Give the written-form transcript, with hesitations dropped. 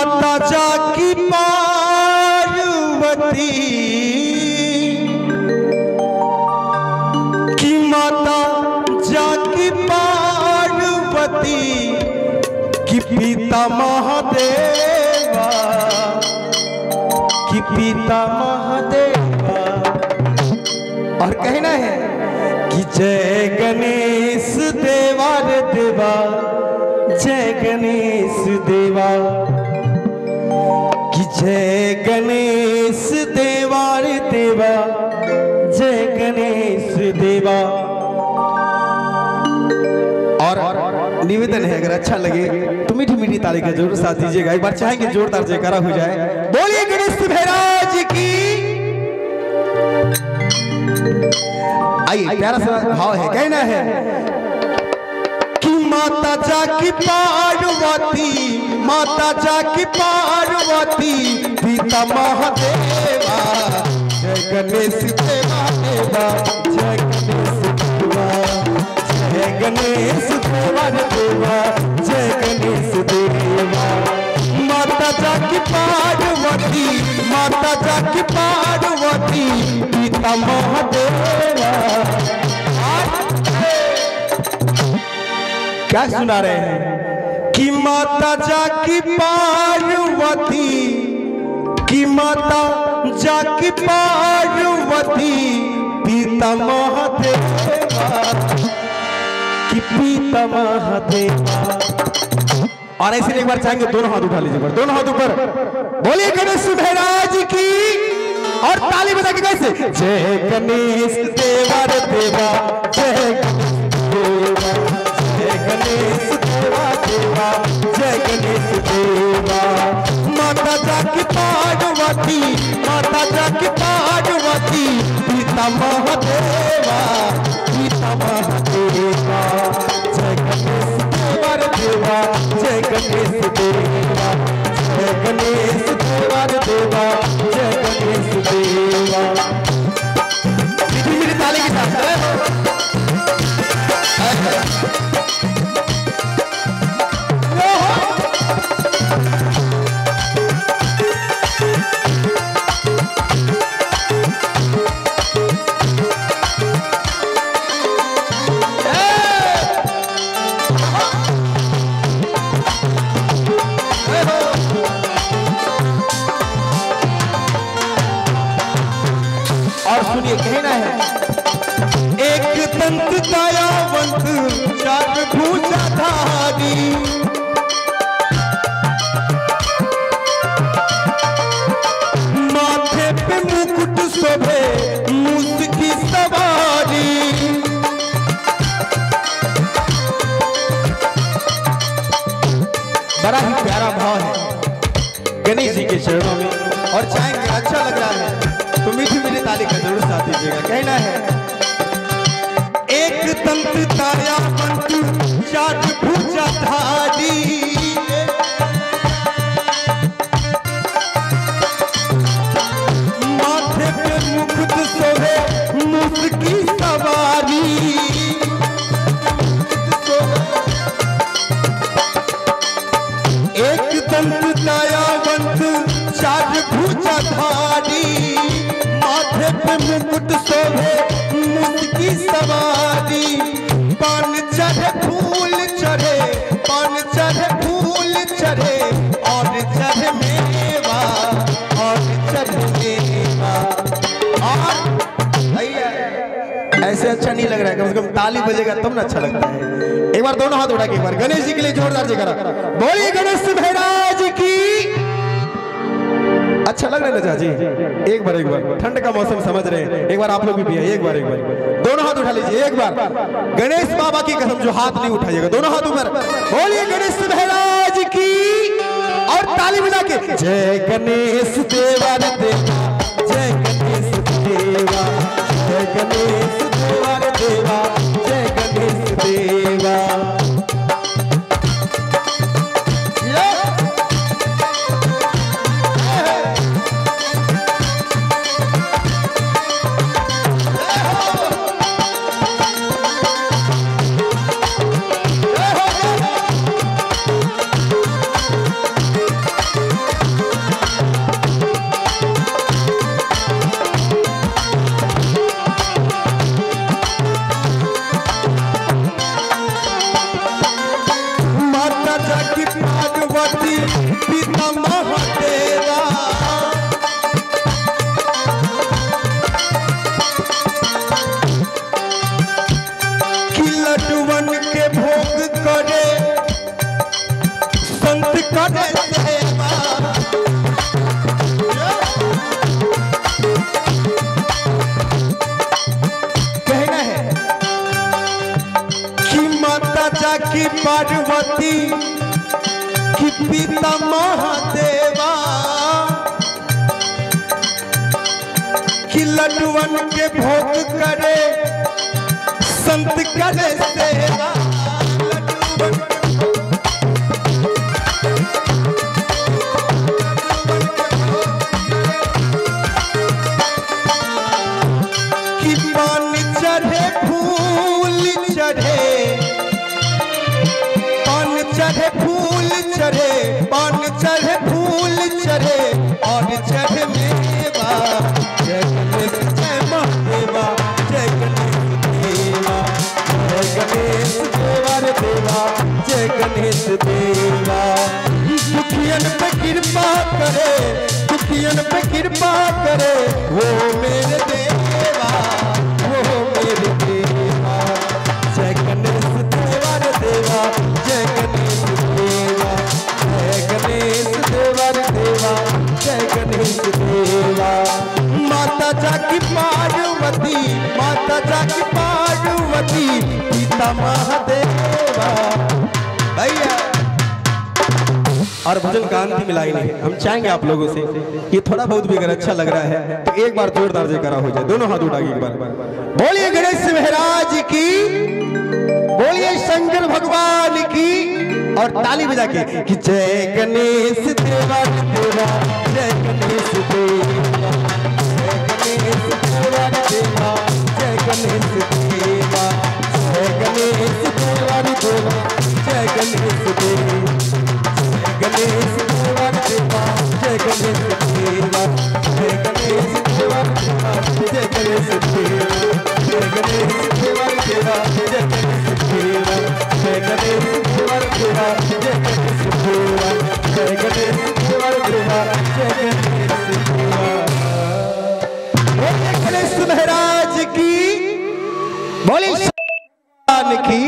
माता जाकी पार्वती की माता जाकी पार्वती की पिता महादेवा की पिता महादेवा। और कहना है कि जय गणेश देवा रे देवा, जय गणेश देवा कि जय गणेश देवा रे देवा, जय गणेश देवा। और निवेदन है अगर अच्छा लगे तो मीठी मीठी ताली का जरूर साथ दीजिएगा। एक बार चाहेंगे जोरदार जयकारा हो जाए। बोलिए गणेश महाराज की। आइए प्यारा सा भाव है, कहना है कि माता जाकी पार्वती, माता जाकी पार्वती पिता महादेवा, जय गणेश देवा देवा, जय गणेश देवा, जय गणेश देवा देवा, जय गणेश देवा। माता जाकी पार्वती, माता जाकी पार्वती पिता महादेवा। क्या सुना रहे हैं कि माता जाकी पार्वती, कि माता जाकी पार्वती पिता महादेवा, कि पिता महादेवा। और ऐसे एक बार चाहेंगे दोनों हाथ उठा लीजिए, दोनों हाथ ऊपर। बोलिए गणेश महाराज की। और ताली बजा के कैसे, जय गणेश देवा रे देवा, जय गणेश देवा देवा, जय गणेश देवा। माता जाकी पार्वती, माता जाकी पार्वती पिता महादेवा, पिता महादेवा, जय गणेश देवा देवा, जय गणेश देवा, जय गणेश देवा देवा, जय गणेश देवा। मेरी ताली के साथ कहना है, एक दंत दयावंत चार भुजाधारी, माथे पे मुकुट शोभे मूस की सवारी। बड़ा ही प्यारा भाव है गणेश जी के चरणों में। और चाहेंगे अच्छा लग रहा है तो मीठी मीठी ताली का जरूर साथ दीजिएगा। कहना है, एक दंत दयावंत चार भुजाधारी, माथे पे मुकुट शोभे मूस की सवारी। एक दंत दयावंत चार भुजाधारी, माथे पे मुकुट शोभे मूस की सवारी। पान चढ़े फूल चढ़े, पान चढ़े फूल चढ़े, और चढ़े मेवा, और चढ़े मेवा। और ऐसे अच्छा नहीं लग रहा है, कम से कम ताली बजेगा तब ना अच्छा लगता है। एक बार दोनों हाथ उठा के एक बार गणेश जी के लिए जोरदार जयकारा। बोलिए गणेश महाराज की। अच्छा लग रहा है ना चाची? एक बार ठंड का मौसम समझ रहे हैं, एक बार आप लोग भी पिए, एक बार दोनों हाथ उठा लीजिए। एक बार गणेश बाबा की कसम जो हाथ नहीं उठाइएगा, दोनों हाथ ऊपर। बोलिए गणेश महाराज की। और ताली बजा के, जय गणेश देवा रे देवा, जय गणेश देवा, जय गणेश देवा रे देवा, जय गणेश देवा। पार्वती पिता महादेवा कि लड्डुअन के भोग करे संत करे सेवा कहना है कि माता जाकी पार्वती कि पिता महादेवा कि लड्डुअन के भोग करे संत करे सेवा कि पान चढ़े फूल चढ़े पान चढ़े फूल चढ़े पान चढ़े फूल चढ़े और चढ़े मेवा जय गणेश जय महादेवा जय गणेश देवा जय गणेश देवा रे देवा जय गणेश देवा दुखियन पे कृपा करे दुखियन पे कृपा करे वो मेरे देवा वो मेरे देवा जय गणेश देवा रे देवा जय गणेश देवा जय गणेश देवा रे देवा जय गणेश देवा माता जाकी पार्वती पिता महादेवा भैया। और भजन का अंत मिलाई नहीं हम चाहेंगे आप लोगों से ये थोड़ा बहुत भी अगर अच्छा लग रहा है तो एक बार जोरदार जयकारा हो जाए दोनों हाथ उठाइए एक बार बोलिए गणेश महाराज की बोलिए शंकर भगवान की और ताली बजा के कि जय गणेश देवा देवा जय गणेश देवा जय गणेश देवा देवा जय गणेश देवा जय गणेश देवा देवा जय गणेश देवा गणेश देवा देवा जय गणेश देवा जय गणेश देवा देवा जय गणेश देवा जय गणेश देवा देवा जय गणेश देवा जय गणेश देवा देवा जय गणेश देवा जय गणेश देवा देवा जय गणेश देवा। बोलिए गणेश महाराज की बोलिए की